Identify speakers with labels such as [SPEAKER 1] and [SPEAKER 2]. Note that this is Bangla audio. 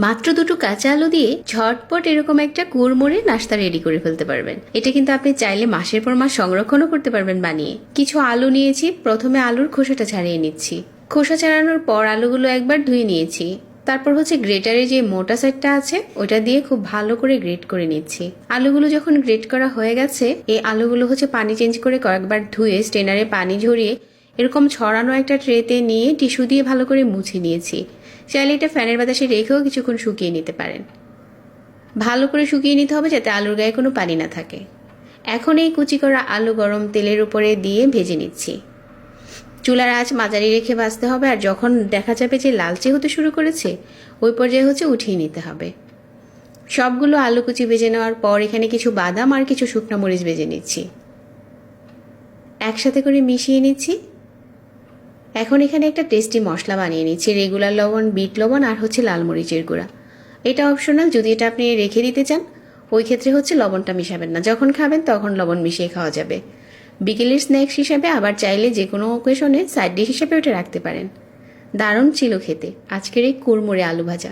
[SPEAKER 1] মাত্র দুটো কাঁচা আলু দিয়ে ঝটপট এরকম একটা কুড়মুড়ে নাস্তা রেডি করে ফেলতে পারবেন। এটা কিন্তু আপনি চাইলে মাসের পর মাস সংরক্ষণও করতে পারবেন বানিয়ে। কিছু আলু নিয়েছি, প্রথমে আলুর খোসাটা ছাড়িয়ে নিচ্ছি। খোসা ছাড়ানোর পর আলুগুলো একবার ধুয়ে নিয়েছি। তারপর গ্রেটারে যে মোটা সাইডটা আছে ওটা দিয়ে খুব ভালো করে গ্রেট করে নিচ্ছি। আলুগুলো যখন গ্রেট করা হয়ে গেছে, এই আলুগুলো পানি চেঞ্জ করে কয়েকবার ধুয়ে স্ট্রেনারে পানি ঝরিয়ে এরকম ছড়ানো একটা ট্রেতে নিয়ে টিস্যু দিয়ে ভালো করে মুছে নিয়েছি। চাইলে এটা ফ্যানের বাতাসে রেখেও কিছুক্ষণ শুকিয়ে নিতে পারেন। ভালো করে শুকিয়ে নিতে হবে যাতে আলুর গায়ে কোনো পানি না থাকে। এখন এই কুচি করা আলু গরম তেলের উপরে দিয়ে ভেজে নিচ্ছি। চুলার আঁচ মাঝারি রেখে ভাজতে হবে, আর যখন দেখা যাবে যে লালচে হতে শুরু করেছে ওই পর্যায়ে উঠিয়ে নিতে হবে। সবগুলো আলু কুচি ভেজে নেওয়ার পর এখানে কিছু বাদাম আর কিছু শুকনো মরিচ ভেজে নিচ্ছি, একসাথে করে মিশিয়ে নিচ্ছি। এখন এখানে একটা টেস্টি মশলা বানিয়ে নিচ্ছি। রেগুলার লবণ, বিট লবণ আর লাল মরিচের গুঁড়া। এটা অপশনাল, যদি এটা আপনি রেখে দিতে চান ওই ক্ষেত্রে লবণটা মিশাবেন না, যখন খাবেন তখন লবণ মিশিয়ে খাওয়া যাবে। বিকেলের স্ন্যাক্স হিসাবে, আবার চাইলে যে কোনো অকেশনে সাইড ডিশ হিসেবে ওটা রাখতে পারেন। দারুণ ছিল খেতে আজকের এই কুড়মুড়ে আলু ভাজা।